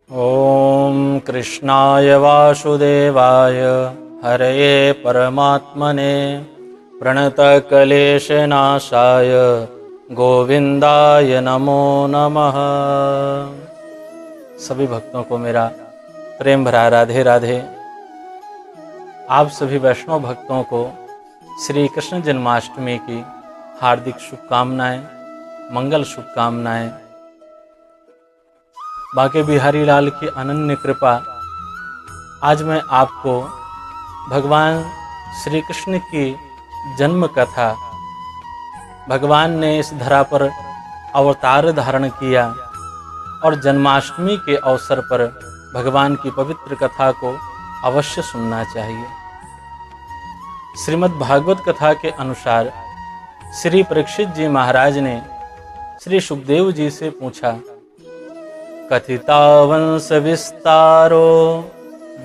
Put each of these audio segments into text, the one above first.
ॐ कृष्णाय वासुदेवाय हरये परमात्मने प्रणतक्लेशनाशाय गोविंदाय नमो नमः। सभी भक्तों को मेरा प्रेम भरा राधे राधे। आप सभी वैष्णव भक्तों को श्री कृष्ण जन्माष्टमी की हार्दिक शुभकामनाएं, मंगल शुभकामनाएं। बांके बिहारी लाल की अनन्य कृपा। आज मैं आपको भगवान श्री कृष्ण की जन्म कथा, भगवान ने इस धरा पर अवतार धारण किया और जन्माष्टमी के अवसर पर भगवान की पवित्र कथा को अवश्य सुनना चाहिए। श्रीमद् भागवत कथा के अनुसार श्री परीक्षित जी महाराज ने श्री सुखदेव जी से पूछा, कथिता वंश विस्तारो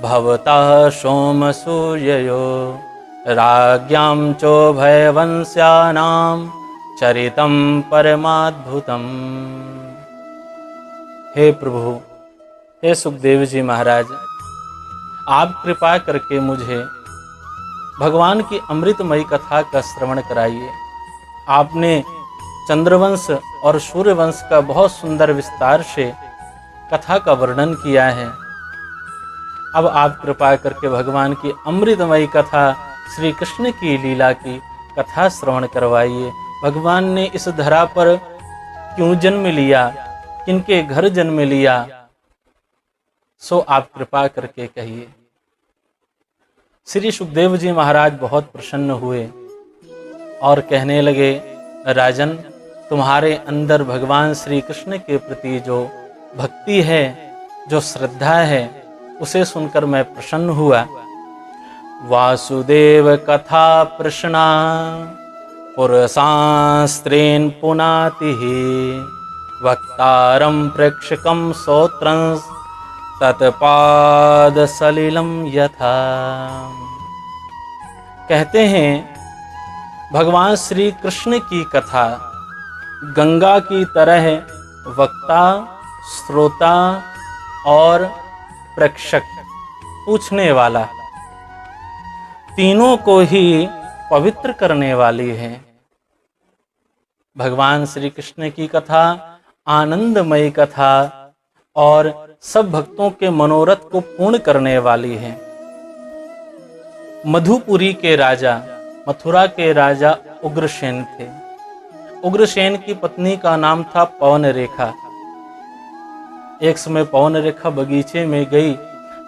भवतः सोमसूर्ययो राज्ञां चोभयवंश्यानां चरितं परमाद्भुतम्। हे प्रभु, हे सुखदेव जी महाराज, आप कृपा करके मुझे भगवान की अमृतमयी कथा का श्रवण कराइए। आपने चंद्रवंश और सूर्यवंश का बहुत सुंदर विस्तार से कथा का वर्णन किया है। अब आप कृपा करके भगवान की अमृतमयी कथा, श्री कृष्ण की लीला की कथा श्रवण करवाइए। भगवान ने इस धरा पर क्यों जन्म लिया, किनके घर जन्म लिया, सो आप कृपा करके कहिए। श्री सुखदेव जी महाराज बहुत प्रसन्न हुए और कहने लगे, राजन, तुम्हारे अंदर भगवान श्री कृष्ण के प्रति जो भक्ति है, जो श्रद्धा है, उसे सुनकर मैं प्रसन्न हुआ। वासुदेव कथा प्रश्ना पुरसास्त्रेन पुनाति वक्तारं प्रेक्षकं श्रोत्रं तत्पाद सलिलम यथा। कहते हैं भगवान श्री कृष्ण की कथा गंगा की तरह वक्ता, श्रोता और प्रेक्षक, पूछने वाला, तीनों को ही पवित्र करने वाली है। भगवान श्री कृष्ण की कथा आनंदमयी कथा और सब भक्तों के मनोरथ को पूर्ण करने वाली है। मधुपुरी के राजा, मथुरा के राजा उग्रसेन थे। उग्रसेन की पत्नी का नाम था पवन रेखा। एक समय पवन रेखा बगीचे में गई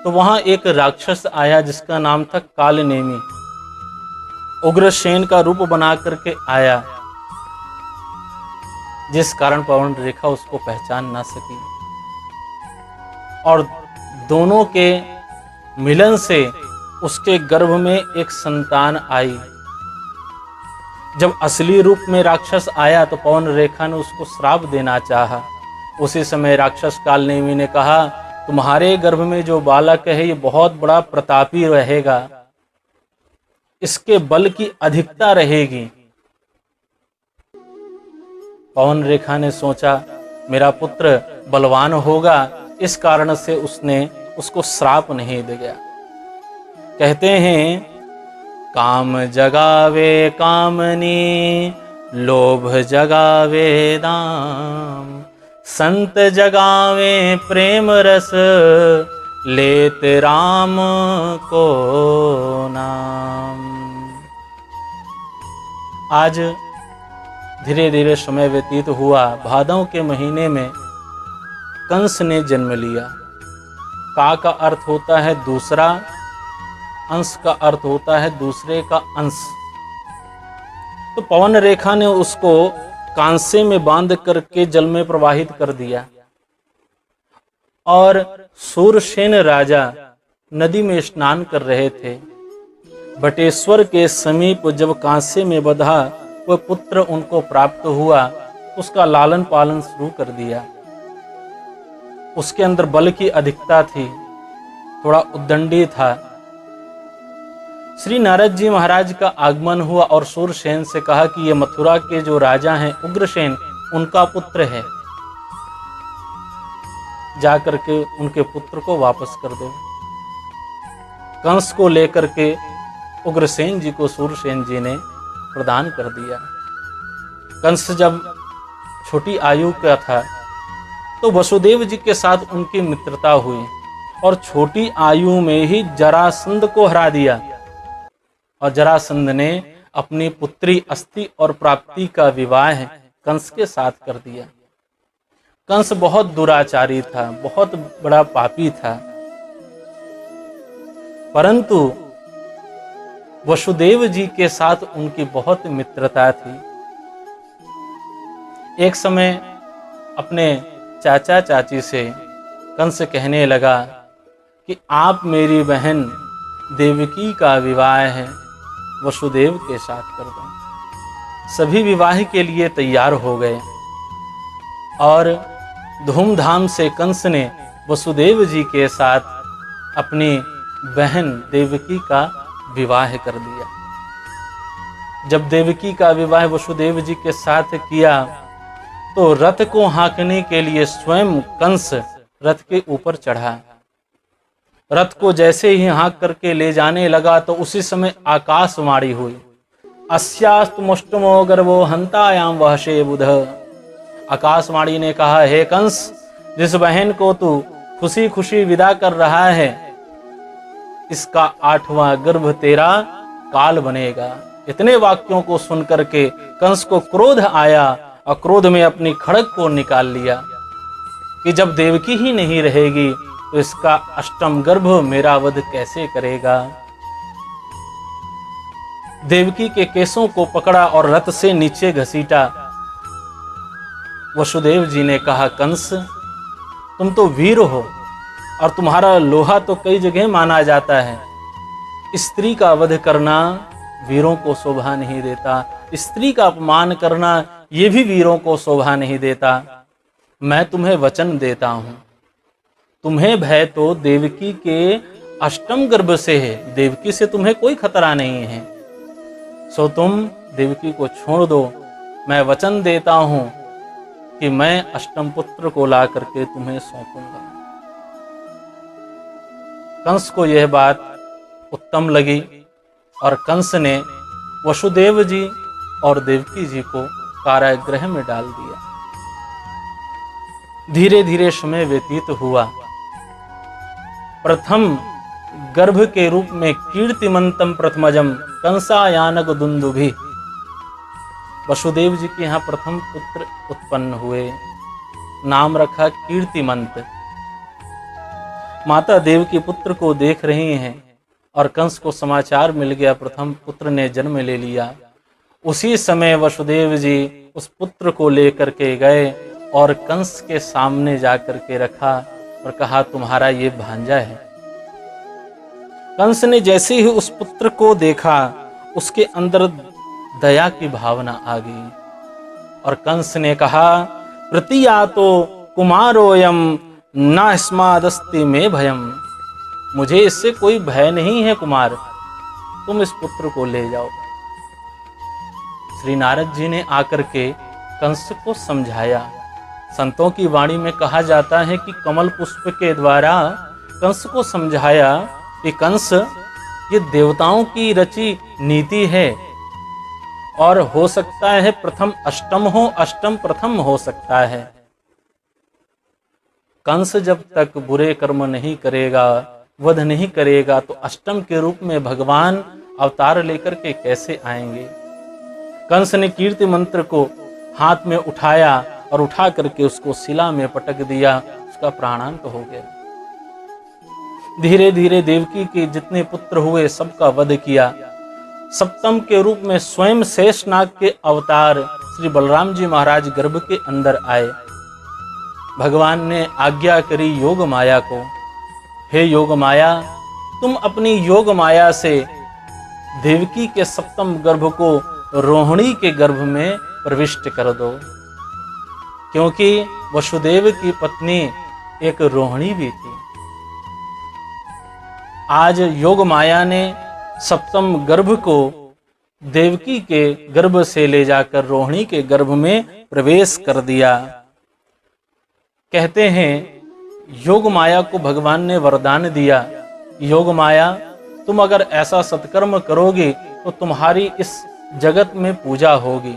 तो वहां एक राक्षस आया जिसका नाम था कालनेमी। उग्रसेन का रूप बना करके आया, जिस कारण पवन रेखा उसको पहचान ना सकी और दोनों के मिलन से उसके गर्भ में एक संतान आई। जब असली रूप में राक्षस आया तो पवन रेखा ने उसको श्राप देना चाहा। उसी समय राक्षस कालनेमी ने कहा, तुम्हारे गर्भ में जो बालक है ये बहुत बड़ा प्रतापी रहेगा, इसके बल की अधिकता रहेगी। पवन रेखा ने सोचा मेरा पुत्र बलवान होगा, इस कारण से उसने उसको श्राप नहीं दिया। कहते हैं काम जगावे कामनी, लोभ जगावे दाम, संत जगावे प्रेम रस, लेत राम को नाम। आज धीरे धीरे समय व्यतीत हुआ। भादव के महीने में कंस ने जन्म लिया। का अर्थ होता है दूसरा, अंश का अर्थ होता है दूसरे का अंश। तो पवन रेखा ने उसको कांसे में बांध करके जल में प्रवाहित कर दिया और सूरसेन राजा नदी में स्नान कर रहे थे। बटेश्वर के समीप जब कांसे में बंधा वह पुत्र उनको प्राप्त हुआ, उसका लालन पालन शुरू कर दिया। उसके अंदर बल की अधिकता थी, थोड़ा उद्दंडी था। श्री नारद जी महाराज का आगमन हुआ और सूरसेन से कहा कि ये मथुरा के जो राजा हैं उग्रसेन, उनका पुत्र है। जाकर के उनके पुत्र को वापस कर दो। कंस को लेकर के उग्रसेन जी को सूरसेन जी ने प्रदान कर दिया। कंस जब छोटी आयु का था तो वसुदेव जी के साथ उनकी मित्रता हुई और छोटी आयु में ही जरासंध को हरा दिया और जरासंध ने अपनी पुत्री अस्ति और प्राप्ति का विवाह कंस के साथ कर दिया। कंस बहुत दुराचारी था, बहुत बड़ा पापी था, परंतु वसुदेव जी के साथ उनकी बहुत मित्रता थी। एक समय अपने चाचा चाची से कंस कहने लगा कि आप मेरी बहन देवकी का विवाह वसुदेव के साथ कर दो। सभी विवाह के लिए तैयार हो गए और धूमधाम से कंस ने वसुदेव जी के साथ अपनी बहन देवकी का विवाह कर दिया। जब देवकी का विवाह वसुदेव जी के साथ किया तो रथ को हाँकने के लिए स्वयं कंस रथ के ऊपर चढ़ा। रथ को जैसे ही हाँक करके ले जाने लगा तो उसी समय आकाशवाणी हुई, अस्यास्तु मुष्टमो गर्भो हंतायाम वहशे बुध। आकाशवाणी ने कहा, हे कंस, जिस बहन को तू खुशी खुशी विदा कर रहा है, इसका 8वां गर्भ तेरा काल बनेगा। इतने वाक्यों को सुनकर के कंस को क्रोध आया और क्रोध में अपनी खड़ग को निकाल लिया कि जब देवकी ही नहीं रहेगी तो इसका अष्टम गर्भ मेरा वध कैसे करेगा। देवकी के केसों को पकड़ा और रथ से नीचे घसीटा। वसुदेव जी ने कहा, कंस, तुम तो वीर हो और तुम्हारा लोहा तो कई जगह माना जाता है। स्त्री का वध करना वीरों को शोभा नहीं देता, स्त्री का अपमान करना ये भी वीरों को शोभा नहीं देता। मैं तुम्हें वचन देता हूं, तुम्हें भय तो देवकी के अष्टम गर्भ से है, देवकी से तुम्हें कोई खतरा नहीं है, सो तुम देवकी को छोड़ दो। मैं वचन देता हूं कि मैं अष्टम पुत्र को ला करके तुम्हें सौंपूंगा। कंस को यह बात उत्तम लगी और कंस ने वसुदेव जी और देवकी जी को कारागृह में डाल दिया। धीरे धीरे समय व्यतीत हुआ। प्रथम गर्भ के रूप में कीर्तिमंतम प्रथमजम कंसायानग दुंदुभि, वसुदेव जी के यहाँ प्रथम पुत्र उत्पन्न हुए, नाम रखा कीर्तिमंत। माता देवकी पुत्र को देख रही हैं और कंस को समाचार मिल गया, प्रथम पुत्र ने जन्म ले लिया। उसी समय वसुदेव जी उस पुत्र को लेकर के गए और कंस के सामने जाकर के रखा और कहा, तुम्हारा ये भांजा है। कंस ने जैसे ही उस पुत्र को देखा, उसके अंदर दया की भावना आ गई और कंस ने कहा, प्रतियातो कुमारोयम न स्मादस्ति में भयम, मुझे इससे कोई भय नहीं है कुमार, तुम इस पुत्र को ले जाओ। श्री नारद जी ने आकर के कंस को समझाया। संतों की वाणी में कहा जाता है कि कमल पुष्प के द्वारा कंस को समझाया कि कंस, ये देवताओं की रची नीति है और हो सकता है प्रथम अष्टम हो, अष्टम प्रथम हो सकता है। कंस जब तक बुरे कर्म नहीं करेगा, वध नहीं करेगा, तो अष्टम के रूप में भगवान अवतार लेकर के कैसे आएंगे। कंस ने कीर्ति मंत्र को हाथ में उठाया और उठा करके उसको शिला में पटक दिया, उसका प्राणांत हो गया। धीरे धीरे देवकी के जितने पुत्र हुए सबका वध किया। सप्तम के रूप में स्वयं शेषनाग के अवतार श्री बलराम जी महाराज गर्भ के अंदर आए। भगवान ने आज्ञा करी योग माया को, हे योग माया, तुम अपनी योग माया से देवकी के सप्तम गर्भ को रोहिणी के गर्भ में प्रविष्ट कर दो, क्योंकि वसुदेव की पत्नी एक रोहिणी भी थी। आज योग माया ने सप्तम गर्भ को देवकी के गर्भ से ले जाकर रोहिणी के गर्भ में प्रवेश कर दिया। कहते हैं योग माया को भगवान ने वरदान दिया, योग माया तुम अगर ऐसा सत्कर्म करोगे तो तुम्हारी इस जगत में पूजा होगी।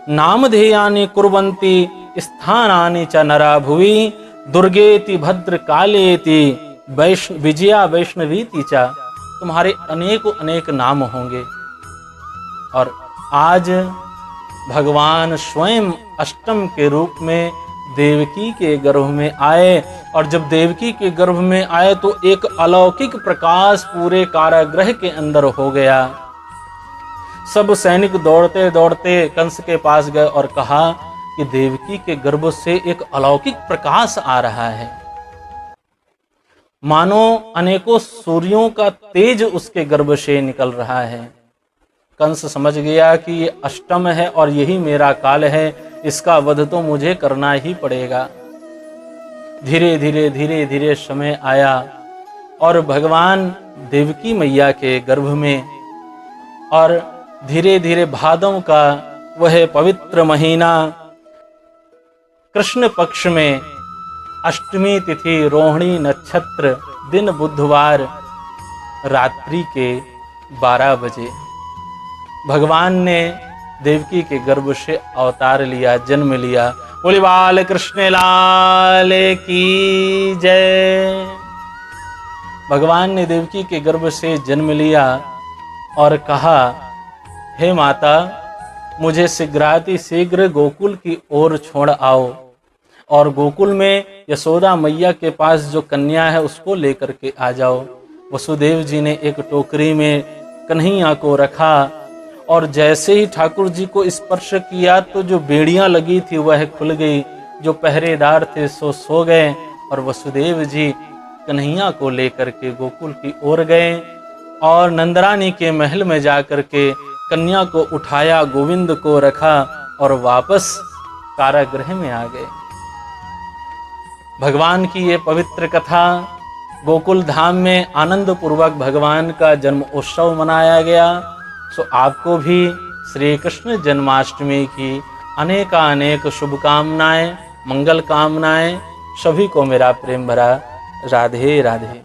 नामधेयानि कुर्वन्ति स्थानानि च नरा भुवि दुर्गेति भद्र कालेति विजया वैष्णवीति च। तुम्हारे अनेक नाम होंगे। और आज भगवान स्वयं अष्टम के रूप में देवकी के गर्भ में आए, और जब देवकी के गर्भ में आए तो एक अलौकिक प्रकाश पूरे कारागृह के अंदर हो गया। सब सैनिक दौड़ते दौड़ते कंस के पास गए और कहा कि देवकी के गर्भ से एक अलौकिक प्रकाश आ रहा है, मानो अनेकों सूर्यों का तेज उसके गर्भ से निकल रहा है। कंस समझ गया कि ये अष्टम है और यही मेरा काल है, इसका वध तो मुझे करना ही पड़ेगा। धीरे धीरे समय आया और भगवान देवकी मैया के गर्भ में, और धीरे धीरे भादव का वह पवित्र महीना कृष्ण पक्ष में अष्टमी तिथि रोहिणी नक्षत्र दिन बुधवार रात्रि के 12 बजे भगवान ने देवकी के गर्भ से अवतार लिया, जन्म लिया। बोले बाल कृष्ण लाल की जय। भगवान ने देवकी के गर्भ से जन्म लिया और कहा, हे माता, मुझे शीघ्र गोकुल की ओर छोड़ आओ, और गोकुल में यशोदा मैया के पास जो कन्या है उसको लेकर के आ जाओ। वसुदेव जी ने एक टोकरी में कन्हैया को रखा, और जैसे ही ठाकुर जी को स्पर्श किया तो जो बेड़ियां लगी थी वह खुल गई, जो पहरेदार थे सो गए, और वसुदेव जी कन्हैया को लेकर के गोकुल की ओर गए और नंदरानी के महल में जाकर के कन्या को उठाया, गोविंद को रखा और वापस कारागृह में आ गए। भगवान की ये पवित्र कथा गोकुल धाम में आनंद पूर्वक भगवान का जन्म उत्सव मनाया गया। सो आपको भी श्री कृष्ण जन्माष्टमी की अनेक शुभकामनाएं, मंगल कामनाएं। सभी को मेरा प्रेम भरा राधे राधे।